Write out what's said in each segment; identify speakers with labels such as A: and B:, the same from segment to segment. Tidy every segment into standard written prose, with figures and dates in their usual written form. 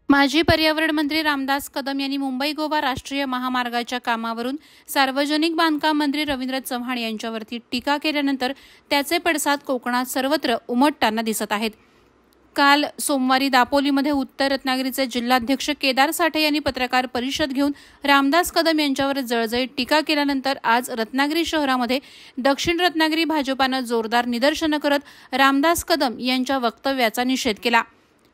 A: माजी पर्यावरण मंत्री रामदास कदम यांनी मुंबई गोवा राष्ट्रीय महामार्गाच्या कामावरून सार्वजनिक बांधकाम मंत्री रवींद्र चव्हाण यांच्यावरती टीका केल्यानंतर त्याचे पडसाद कोकणात सर्वत्र उमटताना दिसत आहेत। काल सोमवारी दापोलीमध्ये उत्तर रत्नागिरीचे जिल्हाध्यक्ष केदार साठे यांनी पत्रकार परिषद घेऊन रामदास कदम यांच्यावर जळजळीत टीका केल्यानंतर आज रत्नागिरी शहरामध्ये दक्षिण रत्नागिरी भाजपाने जोरदार निदर्शनं करत रामदास कदम यांच्या वक्तव्याचा निषेध केला।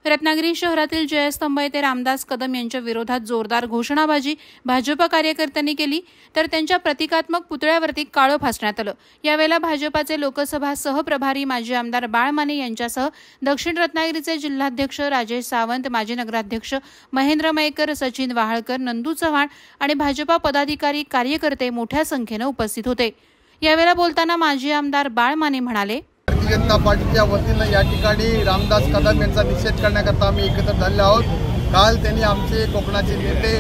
A: रत्नागिरी शहरातील जयस्तंभ येथे रामदास कदम यांच्या विरोधात जोरदार घोषणाबाजी भाजप कार्यकर्त्यांनी केली, तर त्यांच्या प्रतिकात्मक पुतळ्यावरती काळं फासण्यात आलं। यावेळेला भाजपाचे लोकसभा सहप्रभारी माजी आमदार बाळ माने यांच्यासह दक्षिण रत्नागिरीचे जिल्हाध्यक्ष राजेश सावंत, माजी नगराध्यक्ष महेंद्र मयेकर, सचिन वाहळकर, नंदू चव्हाण आणि भाजपा पदाधिकारी कार्यकर्ते मोठ्या संख्येने उपस्थित होते। यावेळेला बोलताना माजी आमदार बाळ माने म्हणाले,
B: भारतीय जनता पार्टीच्या वतीने या ठिकाणी रामदास कदम यांचा निषेध करण्याकरता आम्ही एकत्र झाले आहोत। काल त्यांनी आमचे कोकणाचे नेते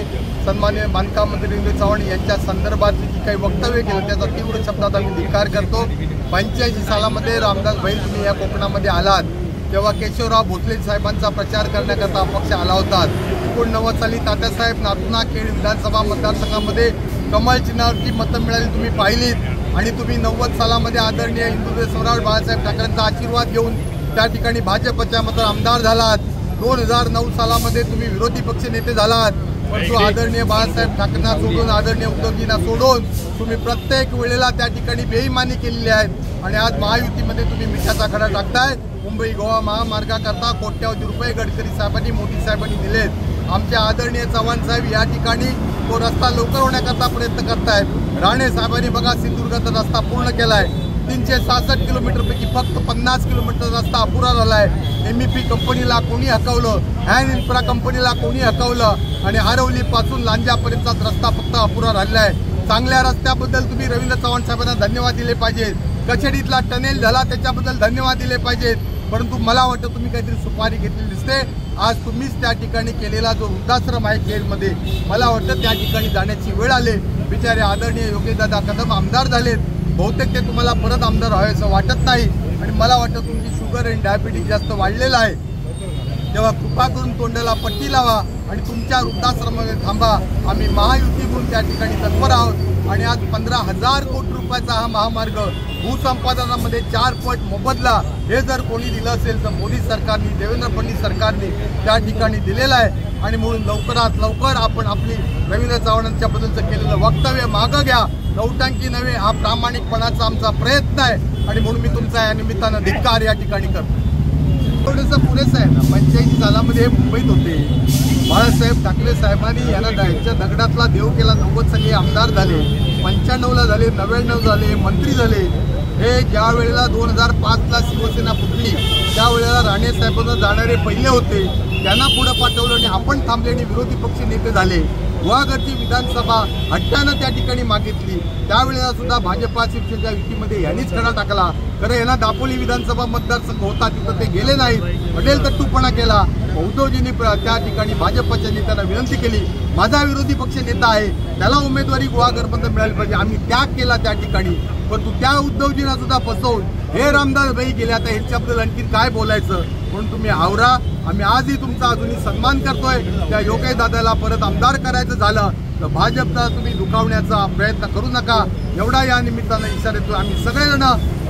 B: सन्माननीय बांधकाम मंत्री रवींद्र चव्हाण यांच्या संदर्भातली जी काही वक्तव्य केलं त्याचा तीव्र शब्दात आम्ही धिक्कार करतो। 85 सालामध्ये रामदास भाई तुम्ही या कोकणामध्ये आलात तेव्हा केशवराव भोसले साहेबांचा प्रचार करण्याकरता पक्ष आला होता। 89 साली तात्यासाहेब नाथना खेड विधानसभा मतदारसंघामध्ये कमळ चिन्हावरती मतं मिळाली तुम्ही पाहिलीत आणि तुम्ही 90 सालामध्ये आदरणीय हिंदुत्व सम्राट बाळासाहेब ठाकरेंचा आशीर्वाद घेऊन त्या ठिकाणी भाजपच्या मधून आमदार झालात। 2009 सालामध्ये तुम्ही विरोधी पक्ष नेते झालात, परंतु आदरणीय बाळासाहेब ठाकरेंना सोडून आदरणीय उद्धवजींना सोडून तुम्ही प्रत्येक वेळेला त्या ठिकाणी बेईमानी केलेली आहे आणि आज महायुतीमध्ये तुम्ही मिठाचा खडा टाकताय। मुंबई गोवा महामार्गाकरता कोट्यावधी रुपये गडकरी साहेबांनी मोदी साहेबांनी दिलेत। आमचे आदरणीय चव्हाण साहेब या ठिकाणी तो रस्ता लवकर होण्याकरता प्रयत्न करतायत। राणे साहेबांनी बघा सिंधुदुर्गचा रस्ता पूर्ण केलाय। 366 किलोमीटरपैकी फक्त 50 किलोमीटर रस्ता अपुरा झालाय। MEP कंपनीला कोणी हकवलं, हॅन इन्फ्रा कंपनीला कोणी हकवलं आणि आरवलीपासून लांजापर्यंतचा रस्ता फक्त अपुरा राहिला आहे। चांगल्या रस्त्याबद्दल तुम्ही रवींद्र चव्हाण साहेबांना धन्यवाद दिले पाहिजेत। कचेडीतला टनेल झाला त्याच्याबद्दल धन्यवाद दिले पाहिजेत, परंतु मला वाटतं तुम्ही काहीतरी सुपारी घेतलेली दिसते। आज तुम्हीच त्या ठिकाणी केलेला जो वृद्धाश्रम आहे खेडमध्ये, मला वाटतं त्या ठिकाणी जाण्याची वेळ आली। बिचारे आदरणीय योगेशदादा कदम आमदार झालेत, बहुतेक ते तुम्हाला परत आमदार व्हावे असं वाटत नाही आणि मला वाटतं तुमची शुगर आणि डायबिटीज जास्त वाढलेला आहे, तेव्हा कृपा करून तोंडाला पट्टी लावा आणि तुमच्या वृद्धाश्रमामध्ये थांबा। आम्ही महायुती म्हणून त्या ठिकाणी तत्पर आहोत आणि आज 15,000 कोटी रुपयाचा हा महामार्ग भूसंपादनामध्ये 4 पट मोबदला हे जर कोणी दिलं असेल तर मोदी सरकारने, देवेंद्र फडणवीस सरकारने त्या ठिकाणी दिलेला आहे आणि म्हणून लवकरात लवकर आपण आपली रवींद्र चव्हाणांच्या बद्दलचं केलेलं वक्तव्य मागं घ्या। नौटंकी नव्हे, हा प्रामाणिकपणाचा आमचा प्रयत्न आहे आणि म्हणून मी तुमचा या निमित्तानं धिक्कार या ठिकाणी करतो। थोडंसं पुरेसं आहे ना। 85 सालामध्ये मुंबईत होते, बाळासाहेब ठाकरे साहेबांनी यांच्या दगडातला देव केला। 90 साली आमदार झाले, 95ला झाले, 99 झाले, मंत्री झाले। हे ज्या वेळेला 2005ला शिवसेना फुटली त्यावेळेला राणे साहेबांना जाणारे पहिले होते, त्यांना पुढे पाठवलं आणि आपण थांबले आणि विरोधी पक्ष नेते झाले। गुहागरची विधानसभा हट्टानं त्या ठिकाणी मागितली, त्यावेळेला सुद्धा भाजपा शिवसेनेच्या युतीमध्ये यांनीच खडा टाकला। खरं यांना दापोली विधानसभा मतदारसंघ होता तिथं ते गेले नाहीत, पटेल तट्टूपणा केला। उद्धवजींनी त्या ठिकाणी भाजपच्या नेत्यांना विनंती केली, माझा विरोधी पक्ष नेता आहे त्याला उमेदवारी गुहागरपर्यंत मिळाली पाहिजे, आम्ही त्याग केला त्या ठिकाणी, परंतु त्या उद्धवजींना सुद्धा फसवून हे रामदास भाई गेले। आता यांच्याबद्दल आणखी काय बोलायचं, म्हणून तुम्ही आवरा। आम्ही आजही तुमचा अजूनही सन्मान करतोय। त्या योगेश दादाला परत आमदार करायचं झालं तर भाजपला तुम्ही दुखावण्याचा प्रयत्न करू नका, एवढा या निमित्तानं इशारा देतो। आम्ही सगळेजण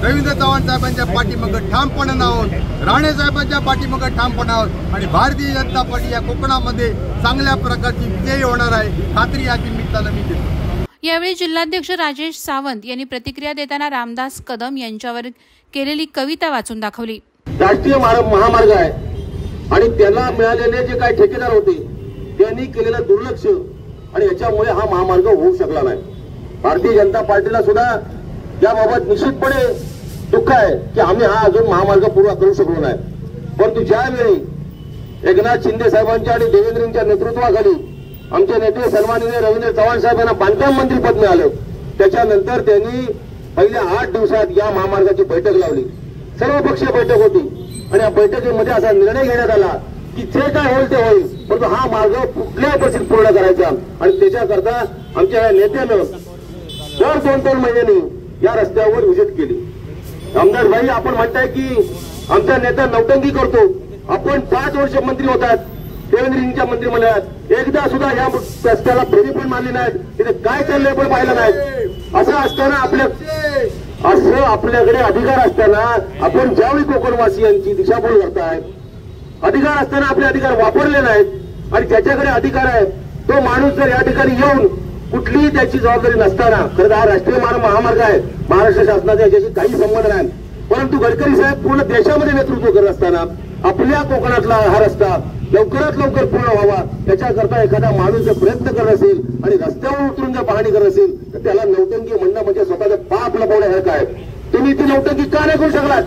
B: रवींद्र चव्हाण साहेबांच्या पाठीमागं ठामपणे आहोत, राणे साहेबांच्या पाठीमागं ठामपणे आहोत आणि भारतीय जनता पार्टी या कोकणामध्ये चांगल्या प्रकारची विजयी होणार आहे, खात्री या निमित्तानं मी देतो।
A: यावेळी जिल्हाध्यक्ष राजेश सावंत यांनी प्रतिक्रिया देताना रामदास कदम यांच्यावर केलेली कविता वाचून दाखवली।
C: राष्ट्रीय महामार्ग आहे आणि त्याला मिळालेले जे काही ठेकेदार होते त्यांनी केलेलं दुर्लक्ष आणि याच्यामुळे हा महामार्ग होऊ शकला नाही। भारतीय जनता पार्टीला सुद्धा याबाबत निश्चितपणे दुःख आहे की आम्ही हा अजून महामार्ग पूर्ण करू शकलो नाही, परंतु ज्यावेळी एकनाथ शिंदे साहेबांच्या आणि देवेंद्रजींच्या नेतृत्वाखाली आमचे नेते सन्माननीय रवींद्र चव्हाण साहेब यांना बांधकाम मंत्री पद मिळाले, त्याच्यानंतर त्यांनी पहिल्या 8 दिवसात या महामार्गाची बैठक लावली। सर्वपक्षीय बैठक होती आणि या बैठकीमध्ये असा निर्णय घेण्यात आला की जे काय होईल ते होईल, परंतु हा मार्ग कुठल्याही परिस्थितीत पूर्ण करायचा आणि त्याच्याकरता आमच्या या नेत्यानं दर 2-2 महिन्यांनी या रस्त्यावर व्हिजिट केली। रामदास भाई, आपण म्हणताय की आमचा नेता नौटंकी करतो, आपण 5 वर्ष मंत्री होतात, देवेंद्रजींच्या मंत्रिमंडळात एकदा सुद्धा या रस्त्याला फेरी पण मानली नाहीत, तिथे काय चाललंय पण पाहिलं नाही. असं असताना आपल्याकडे अधिकार असताना आपण ज्यावेळी कोकणवासियांची दिशाभूल करताय, अधिकार असताना आपले अधिकार वापरले नाहीत आणि ज्याच्याकडे अधिकार आहे तो माणूस जर या ठिकाणी येऊन कुठलीही त्याची जबाबदारी नसताना, खरं हा राष्ट्रीय महामार्ग आहे, महाराष्ट्र शासनाचा याच्याशी काही संबंध नाही, परंतु गडकरी साहेब पूर्ण देशामध्ये नेतृत्व करत असताना आपल्या कोकणातला हा रस्ता लवकरात लवकर पूर्ण व्हावा त्याच्याकरता एखादा माणूस जर प्रयत्न करत असेल आणि रस्त्यावर उतरून जर पाहणी करत असेल तर त्याला नौटंकी म्हणणं म्हणजे स्वतःचं पाप लपवण्यासारखं आहे. तुम्ही ती नौटंकी का नाही करू शकलात?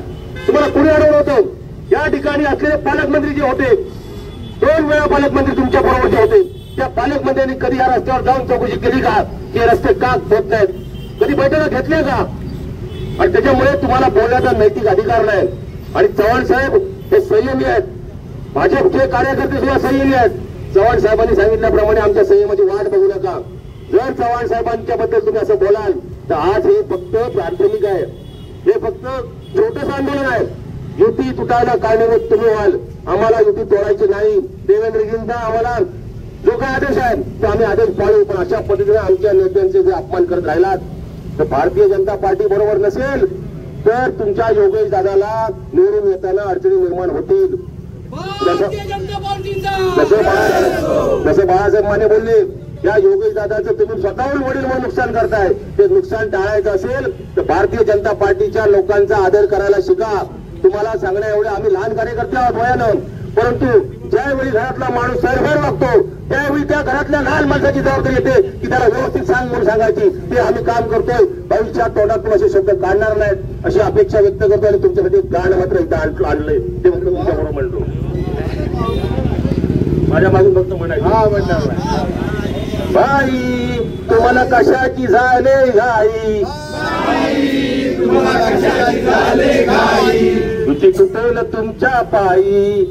C: तुम्हाला कुणी अडवलं होतं? या ठिकाणी असलेले पालकमंत्री जे होते, 2 वेळा पालकमंत्री तुमच्या बरोबर जे होते, त्या पालकमंत्र्यांनी कधी या रस्त्यावर जाऊन चौकशी केली का की रस्ते का होत नाहीत? कधी बैठका घेतल्या का? आणि त्याच्यामुळे तुम्हाला बोलण्याचा नैतिक अधिकार नाही. आणि चव्हाण साहेब हे संयमी आहेत, भाजपचे कार्यकर्ते सुद्धा संयमी आहेत. चव्हाण साहेबांनी सांगितल्याप्रमाणे आमच्या संयमाची वाट बघू नका. जर चव्हाण साहेबांच्या बद्दल तुम्ही असं बोलाल तर आज हे फक्त प्राथमिक आहे, हे फक्त छोटंसं आंदोलन आहे. युती तुटायला कारणीभूत तुम्ही व्हाल, आम्हाला युती तोडायची नाही. देवेंद्रजींचा आम्हाला जो काय आदेश आहे तो आम्ही आदेश पाळू, पण अशा पद्धतीने आमच्या नेत्यांचे जे अपमान करत राहिलात तर भारतीय जनता पार्टी बरोबर नसेल तर तुमच्या योगेश दादाला निवडून येताना अडचणी निर्माण होतील. जसं बाळासाहेब माने बोलले, या योगेश दादाचं तुम्ही स्वतःहून वडील म्हणून नुकसान करताय, ते नुकसान टाळायचं असेल तर भारतीय जनता पार्टीच्या लोकांचा आदर करायला शिका. तुम्हाला सांगण्या एवढे आम्ही लहान कार्यकर्ते आहोत वयानं, परंतु ज्यावेळी घरातला माणूस सरभर वागतो त्यावेळी त्या घरातल्या लहान माणसाची जबाबदारी येते की त्याला व्यवस्थित सांग म्हणून सांगायची. ते आम्ही काम करतोय. भविष्यात तोंडातून असे शब्द काढणार नाहीत अशी अपेक्षा व्यक्त करतो आणि तुमच्यासाठी गाणं मात्र इथं आणलंय ते फक्त तुमच्याबरोबर म्हणतो. माझ्या मागून फक्त म्हणायचं, बाई तुम्हाला कशाची झाले घाई, युती तुटेल तुमच्या पायी,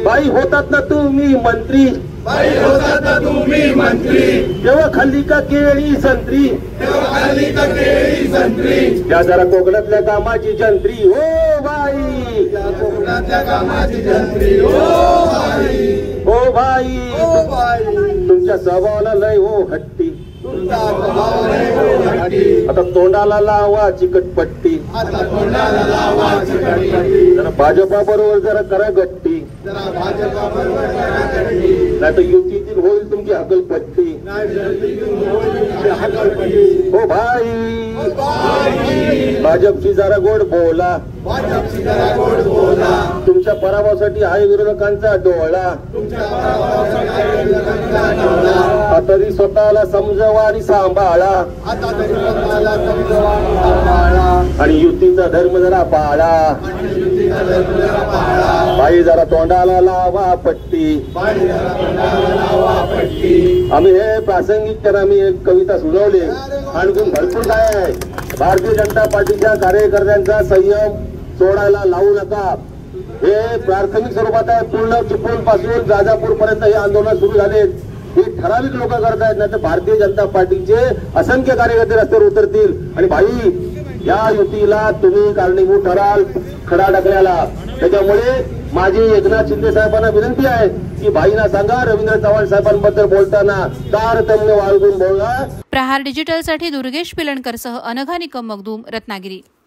C: बाई होतात ना तुम्ही मंत्री, तेव्हा खाल्ली का केळी संत्री, त्या जरा कोकणातल्या कामाची जंत्री हो बाई, हो भाई तुमच्या स्वभावाला लय हो हट्टी, आता तोंडाला लावा चिकटपट्टी, जरा भाजपा बरोबर जरा करा गट्टी, नाही तर युतीतील होईल तुमची हकलपट्टी. हो भाई भाजपची जरा गोड बोला, तुमच्या पराभवासाठी आहे विरोधकांचा डोळा, तरी स्वतःला समजवा आणि सांभाळा, आणि युतीचा धर्म जरा पाळा, बाई जरा तोंडाला लावा पट्टी. आम्ही हे प्रासंगिक तर आम्ही एक कविता सुचवली, आणखून भरपूर काय आहे. भारतीय जनता पार्टीच्या कार्यकर्त्यांचा संयम सोडायला लावू नका. हे प्राथमिक स्वरूपात आहे. पूर्ण चिपळूण पासून राजापूर पर्यंत हे आंदोलन सुरू झाले. हे ठराविक लोक करतायत, नाही तर भारतीय जनता पार्टीचे असंख्य कार्यकर्ते रस्त्यावर उतरतील. आणि भाई या युतीला तुम्ही कारणीभूत ठराल खडा टाकण्याला. त्याच्यामुळे माझी एकनाथ शिंदे साहेबांना विनंती आहे की भाईंना सांगा रवींद्र चव्हाण साहेबांबद्दल बोलताना तारतम्य वाळगून बोला.
A: प्रहार डिजिटलसाठी दुर्गेश पिलणकर सह अनघा निकम मगदूम, रत्नागिरी.